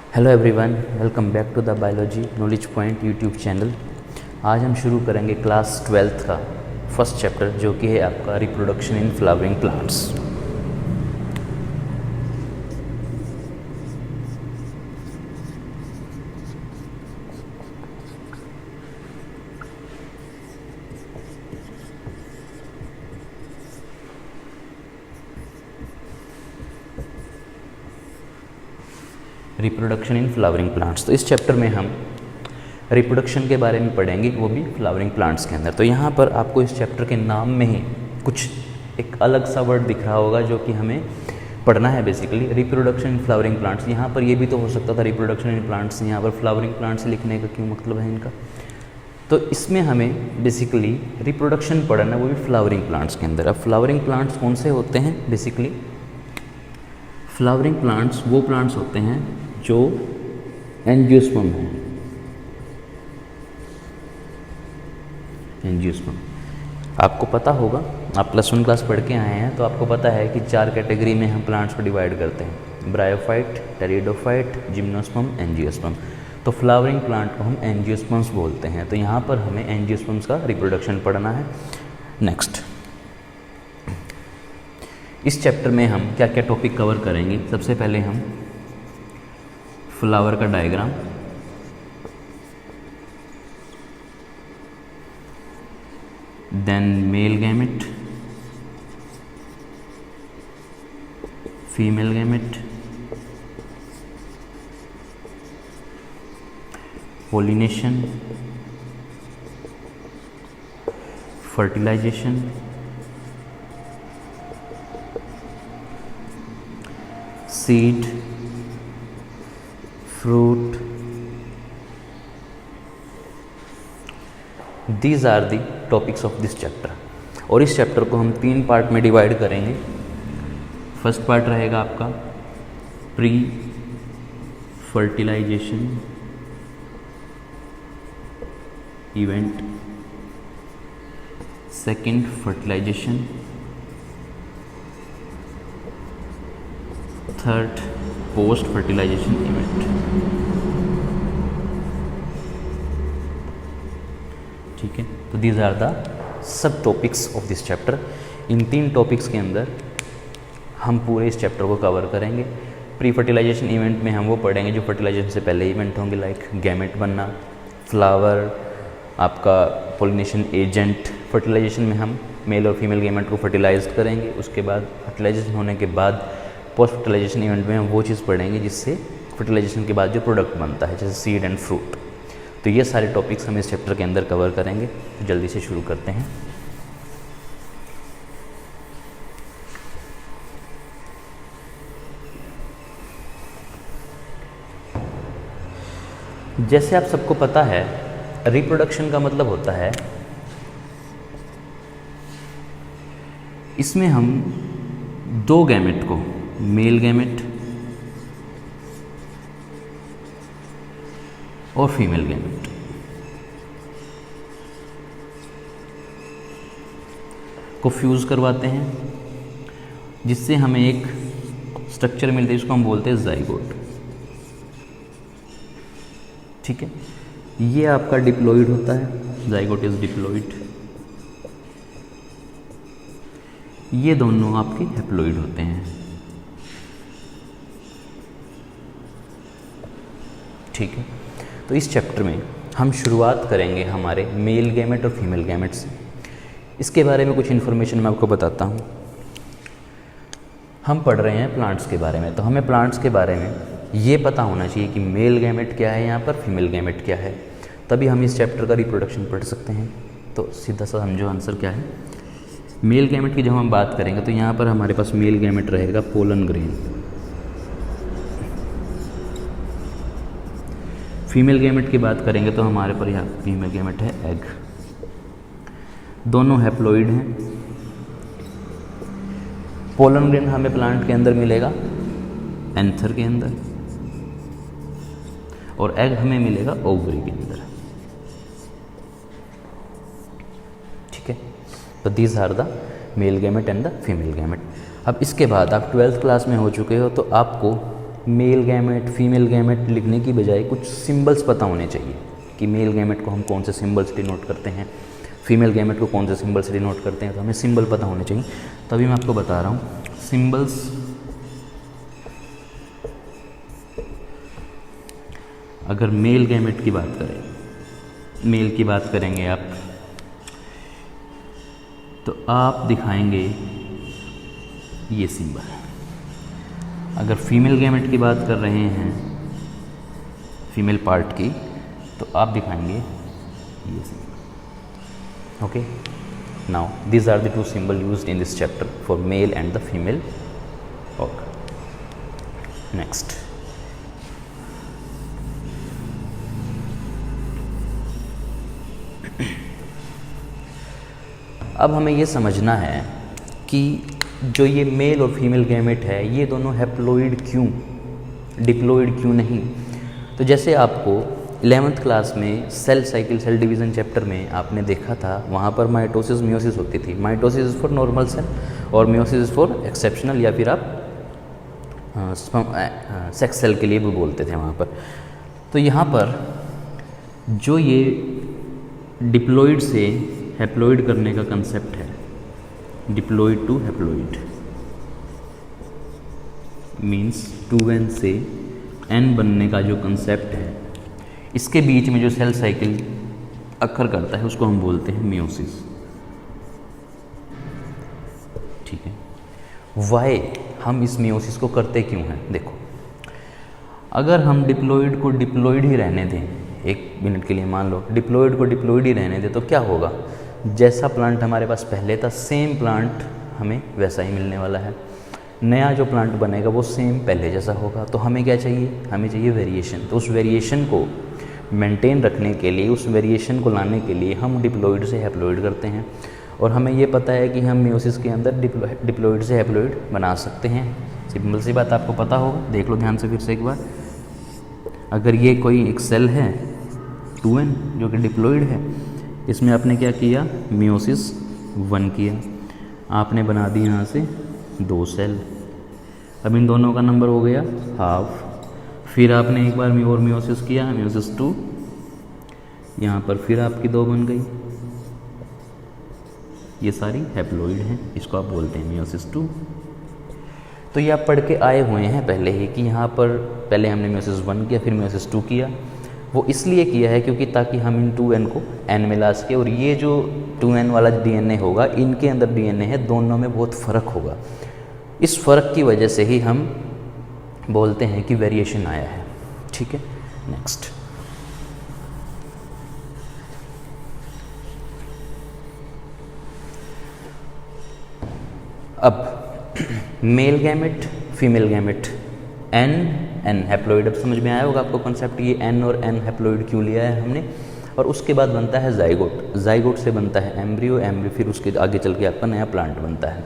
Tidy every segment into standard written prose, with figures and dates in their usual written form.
Hello everyone, welcome back to the biology knowledge point YouTube channel. आज हम शुरू करेंगे क्लास 12th का फर्स्ट चैप्टर, जो कि है आपका reproduction in flowering plants. Reproduction in flowering plants, तो इस चैप्टर में हम रिप्रोडक्शन के बारे में पढ़ेंगे, वो भी फ्लावरिंग प्लांट्स के अंदर। तो यहाँ पर आपको इस चैप्टर के नाम में ही कुछ एक अलग सा वर्ड दिख रहा होगा जो कि हमें पढ़ना है। Basically reproduction in flowering plants, यहाँ पर ये भी तो हो सकता था रिप्रोडक्शन इन प्लांट्स, यहाँ पर फ्लावरिंग प्लांट्स लिखने का क्यों मतलब है इनका। तो इसमें हमें बेसिकली रिप्रोडक्शन पढ़ना है, वो भी फ्लावरिंग प्लांट्स के अंदर। अब फ्लावरिंग प्लांट्स कौन से होते हैं? बेसिकली फ्लावरिंग प्लांट्स वो प्लांट्स होते हैं जो एंजियोस्पर्म है। एंजियोस्पर्म आपको पता होगा, आप +1 क्लास पढ़ के आए हैं, तो आपको पता है कि 4 कैटेगरी में हम प्लांट्स को डिवाइड करते हैं: ब्रायोफाइट, टेरिडोफाइट, जिम्नोस्पर्म, एंजियोस्पर्म। तो फ्लावरिंग प्लांट को हम एंजियोस्पर्म्स बोलते हैं। तो यहाँ पर हमें एंजियोस्पर्म्स का रिप्रोडक्शन पढ़ना है। नेक्स्ट, इस चैप्टर में हम क्या क्या टॉपिक कवर करेंगे? सबसे पहले हम फ्लावर का diagram, then male gamete, female gamete, pollination, fertilization, seed, fruit. These are the topics of this chapter. और इस चैप्टर को हम 3 पार्ट में डिवाइड करेंगे। फर्स्ट पार्ट रहेगा आपका pre fertilization event, second fertilization, third post fertilization event. ठीक है, तो these are the sub topics of this chapter. इन 3 टॉपिक्स के अंदर हम पूरे इस चैप्टर को कवर करेंगे। प्री फर्टिलाइजेशन इवेंट में हम वो पढ़ेंगे जो फर्टिलाइजेशन से पहले इवेंट होंगे, लाइक गैमेट बनना, फ्लावर, आपका पोलिनेशन एजेंट। फर्टिलाइजेशन में हम मेल और फीमेल गैमेट को फर्टिलाइज करेंगे। उसके बाद फर्टिलाइजेशन होने के बाद पोस्ट फर्टिलाइजेशन इवेंट में हम वो चीज़ पढ़ेंगे जिससे फर्टिलाइजेशन के बाद जो प्रोडक्ट बनता है, जैसे सीड एंड फ्रूट। तो ये सारे टॉपिक्स हम इस चैप्टर के अंदर कवर करेंगे। तो जल्दी से शुरू करते हैं। जैसे आप सबको पता है, रिप्रोडक्शन का मतलब होता है, इसमें हम 2 गैमेट को, मेल गैमेट और फीमेल गैमेट, को फ्यूज़ करवाते हैं, जिससे हमें एक स्ट्रक्चर मिलता है, जिसको हम बोलते हैं जाइगोट। ठीक है, ये आपका डिप्लॉइड होता है, जाइगोट इज डिप्लॉइड। ये दोनों आपके हैप्लॉइड होते हैं। ठीक है, तो इस चैप्टर में हम शुरुआत करेंगे हमारे मेल गैमेट और फीमेल गैमेट से। इसके बारे में कुछ इन्फॉर्मेशन मैं आपको बताता हूँ। हम पढ़ रहे हैं प्लांट्स के बारे में, तो हमें प्लांट्स के बारे में ये पता होना चाहिए कि मेल गैमेट क्या है, यहाँ पर फीमेल गैमेट क्या है, तभी हम इस चैप्टर का रिप्रोडक्शन पढ़ सकते हैं। तो सीधा सा समझो आंसर क्या है। मेल गैमेट की जब हम बात करेंगे तो यहाँ पर हमारे पास मेल गैमेट रहेगा पोलन ग्रेन, फीमेल गैमेट की बात करेंगे तो हमारे पर यहाँ फीमेल गैमेट है एग। दोनों हैप्लॉइड हैं। पोलन ग्रेन हमें प्लांट के अंदर मिलेगा एंथर के अंदर, और एग हमें मिलेगा ओवरी के अंदर। ठीक है, तो these are the male gamete and the female gamete. अब इसके बाद आप 12th क्लास में हो चुके हो, तो आपको मेल गैमेट फीमेल गैमेट लिखने की बजाय कुछ सिंबल्स पता होने चाहिए कि मेल गैमेट को हम कौन से सिंबल से डिनोट करते हैं, फीमेल गैमेट को कौन से सिंबल से डिनोट करते हैं। तो हमें सिंबल पता होने चाहिए। तभी मैं आपको बता रहा हूँ सिंबल्स। अगर मेल गैमेट की बात करें, मेल की बात करेंगे आप, तो आप दिखाएंगे ये सिंबल। अगर फीमेल गैमेट की बात कर रहे हैं, फीमेल पार्ट की, तो आप दिखाएंगे ये symbol. Okay, now these are the two symbol used in this chapter for male and the female organ. Next, अब हमें ये समझना है कि जो ये मेल और फीमेल गैमेट है ये दोनों हैप्लॉइड क्यों, डिप्लॉइड क्यों नहीं। तो जैसे आपको 11th क्लास में cell cycle cell division chapter में आपने देखा था, वहाँ पर माइटोसिस मियोसिस होती थी। Mitosis is for normal cell और मियोसिस इज़ फॉर एक्सेप्शनल, या फिर आप सेक्स सेल के लिए भी बोलते थे वहाँ पर। तो यहाँ पर जो ये डिप्लॉइड से हैप्लॉइड करने का कंसेप्ट है, diploid to haploid means 2n से n बनने का जो कंसेप्ट है, इसके बीच में जो सेल साइकिल अक्कर करता है उसको हम बोलते हैं मियोसिस। ठीक है, वाई हम इस मियोसिस को करते क्यों हैं? देखो, अगर हम डिप्लॉइड को डिप्लॉइड ही रहने दें, एक मिनट के लिए मान लो डिप्लॉइड को डिप्लॉइड ही रहने दें, तो क्या होगा? जैसा प्लांट हमारे पास पहले था सेम प्लांट हमें वैसा ही मिलने वाला है। नया जो प्लांट बनेगा वो सेम पहले जैसा होगा। तो हमें क्या चाहिए? हमें चाहिए वेरिएशन। तो उस वेरिएशन को मेंटेन रखने के लिए, उस वेरिएशन को लाने के लिए हम डिप्लॉइड से हैप्लॉइड करते हैं। और हमें ये पता है कि हम मियोसिस के अंदर डिप्लॉइड से हैप्लॉइड बना सकते हैं। सिंपल सी बात, आपको पता होगा, देख लो ध्यान से फिर से एक बार। अगर ये कोई एक सेल है 2n जो कि डिप्लॉइड है, इसमें आपने क्या किया? मियोसिस 1 किया, आपने बना दी यहाँ से 2 सेल। अब इन दोनों का नंबर हो गया हाफ। फिर आपने एक बार और मियोसिस किया, मियोसिस 2, यहाँ पर फिर आपकी 2 बन गई। ये सारी हैप्लॉइड हैं, इसको आप बोलते हैं मियोसिस 2। तो ये आप पढ़ के आए हुए हैं पहले ही कि यहाँ पर पहले हमने मियोसिस 1 किया, फिर मियोसिस 2 किया। वो इसलिए किया है क्योंकि ताकि हम इन 2n को n में ला सके। और ये जो 2n वाला डीएनए होगा, इनके अंदर डीएनए है, दोनों में बहुत फ़र्क होगा। इस फ़र्क की वजह से ही हम बोलते हैं कि वेरिएशन आया है। ठीक है, नेक्स्ट। अब mail gamete, female gamete, n haploid. अब समझ में आया होगा आपको कॉन्सेप्ट, ये n और n हैप्लॉइड क्यों लिया है हमने। और उसके बाद बनता है जाइगोट, जाइगोट से बनता है एम्ब्रियो, एम्ब्रियो फिर उसके आगे चल के आपका नया प्लांट बनता है।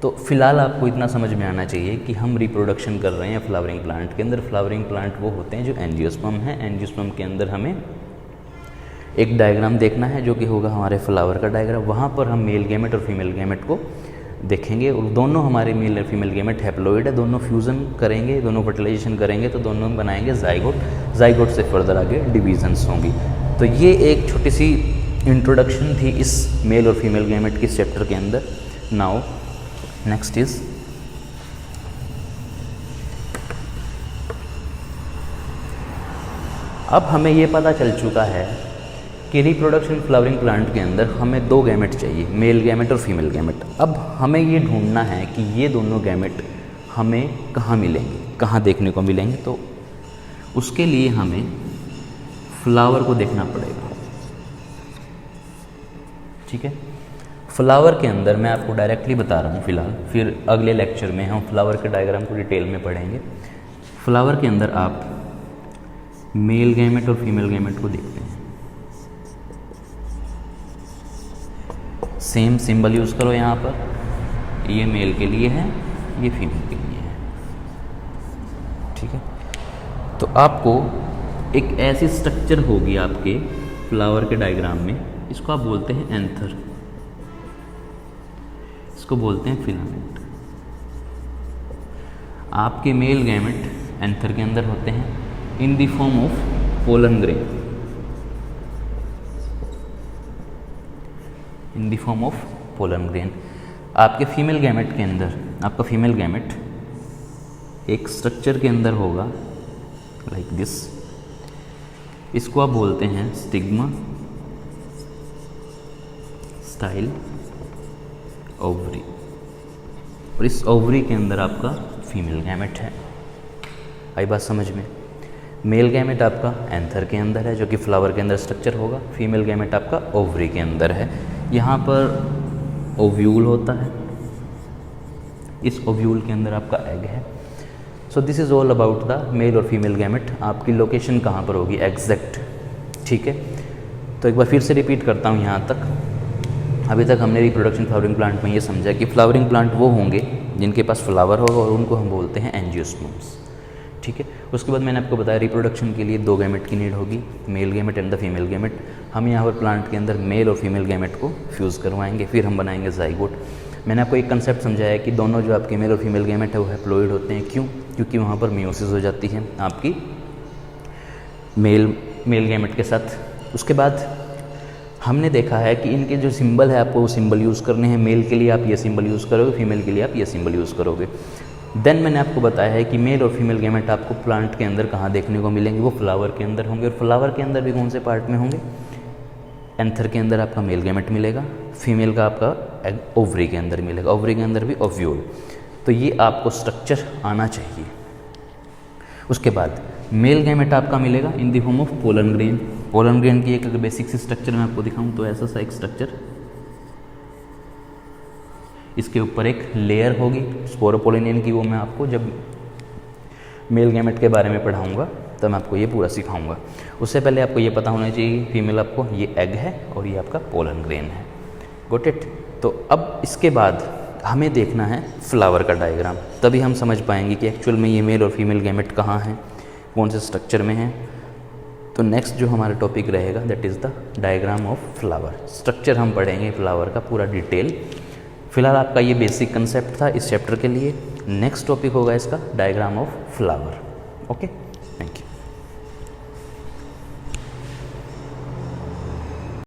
तो फिलहाल आपको इतना समझ में आना चाहिए कि हम रिप्रोडक्शन कर रहे हैं फ्लावरिंग प्लांट के अंदर। फ्लावरिंग प्लांट वो होते हैं जो एंजियोस्पर्म है। एंजियोस्पर्म के अंदर हमें एक डायग्राम देखना है जो कि होगा हमारे फ्लावर का डायग्राम। वहाँ पर हम मेल गैमेट और फीमेल गैमेट को देखेंगे और दोनों हमारे मेल और फीमेल गैमेट हैप्लॉइड है। दोनों फ्यूज़न करेंगे, दोनों फर्टिलाइजेशन करेंगे तो दोनों बनाएंगे जाइगोट। जाइगोट से फर्दर आगे डिवीजन्स होंगी। तो ये एक छोटी सी इंट्रोडक्शन थी इस मेल और फीमेल गैमेट के चैप्टर के अंदर। नाउ नेक्स्ट इज अब हमें ये पता चल चुका है कि रिप्रोडक्शन फ्लावरिंग प्लांट के अंदर हमें 2 गैमेट चाहिए, मेल गैमेट और फीमेल गैमेट। अब हमें ये ढूंढना है कि ये दोनों गैमेट हमें कहाँ मिलेंगे, कहाँ देखने को मिलेंगे। तो उसके लिए हमें फ्लावर को देखना पड़ेगा। ठीक है, फ्लावर के अंदर मैं आपको डायरेक्टली बता रहा हूँ फिलहाल, फिर अगले लेक्चर में हम फ्लावर के डायग्राम को डिटेल में पढ़ेंगे। फ्लावर के अंदर आप मेल गैमेट और फीमेल गैमेट को देखते हैं। सेम सिंबल यूज़ करो यहाँ पर, ये मेल के लिए है, ये फीमेल के लिए है। ठीक है, तो आपको एक ऐसी स्ट्रक्चर होगी आपके फ्लावर के डायग्राम में, इसको आप बोलते हैं एंथर, इसको बोलते हैं फिलामेंट। आपके मेल गैमेट एंथर के अंदर होते हैं in the form of pollen grain, in the form of pollen grain. आपके फीमेल गैमेट के अंदर, आपका फीमेल गैमेट एक स्ट्रक्चर के अंदर होगा लाइक दिस, इसको आप बोलते हैं स्टिग्मा स्टाइल ओवरी, और इस ओवरी के अंदर आपका फीमेल गैमेट है। आई बात समझ में? मेल गैमेट आपका एंथर के अंदर है जो कि फ्लावर के अंदर स्ट्रक्चर होगा, फीमेल गैमेट आपका ओवरी के अंदर है। यहाँ पर ओव्यूल होता है, इस ओव्यूल के अंदर आपका एग है। So this is all about the male और फीमेल गैमेट। आपकी लोकेशन कहाँ पर होगी एग्जैक्ट, ठीक है। तो एक बार फिर से रिपीट करता हूँ यहाँ तक। अभी तक हमने रिप्रोडक्शन फ्लावरिंग प्लांट में ये समझा कि फ्लावरिंग प्लांट वो होंगे जिनके पास फ्लावर होगा और उनको हम बोलते हैं एंजियोस्पर्म्स, ठीक है। उसके बाद मैंने आपको बताया रिप्रोडक्शन के लिए 2 गैमेट की नीड होगी, mail gamete and the female gamete. हम यहाँ पर प्लांट के अंदर मेल और फीमेल गैमेट को फ्यूज़ करवाएंगे, फिर हम बनाएंगे जाइगोट। मैंने आपको एक कंसेप्ट समझाया कि दोनों जो आपके मेल और फीमेल गैमेट है वो हैप्लॉइड होते हैं। क्यों? क्योंकि वहाँ पर मियोसिस हो जाती है आपकी मेल गैमेट के साथ। उसके बाद हमने देखा है कि इनके जो सिंबल है आपको वो सिंबल यूज़ करने हैं। मेल के लिए आप ये सिंबल यूज़ करोगे, फीमेल के लिए आप ये सिंबल यूज़ करोगे। देन मैंने आपको बताया है कि मेल और फीमेल गैमेट आपको प्लांट के अंदर कहाँ देखने को मिलेंगे, वो फ्लावर के अंदर होंगे। और फ्लावर के अंदर भी कौन से पार्ट में होंगे? एंथर के अंदर आपका मेल गैमेट मिलेगा, फीमेल का आपका एग ओवरी के अंदर मिलेगा, ओवरी के अंदर भी ओव्यूल। तो ये आपको स्ट्रक्चर आना चाहिए। उसके बाद मेल गैमेट आपका मिलेगा in the form of pollen grain. Pollen grain की एक अगर बेसिक सी स्ट्रक्चर मैं आपको दिखाऊं तो ऐसा सा एक स्ट्रक्चर, इसके ऊपर एक लेयर होगी स्पोरोपोलिनियन की, वो मैं आपको जब मेल गैमेट के बारे में पढ़ाऊंगा तब मैं आपको ये पूरा सिखाऊंगा। उससे पहले आपको ये पता होना चाहिए फीमेल आपको ये एग है और ये आपका पोलन ग्रेन है। Got it? तो अब इसके बाद हमें देखना है फ्लावर का डायग्राम, तभी हम समझ पाएंगे कि एक्चुअल में ये मेल और फीमेल गैमेट कहाँ हैं, कौन से स्ट्रक्चर में हैं। तो नेक्स्ट जो हमारा टॉपिक रहेगा that is the diagram of flower. Structure हम पढ़ेंगे फ्लावर का पूरा डिटेल। फिलहाल आपका ये बेसिक कंसेप्ट था इस चैप्टर के लिए। नेक्स्ट टॉपिक होगा इसका डायग्राम ऑफ फ्लावर। ओके।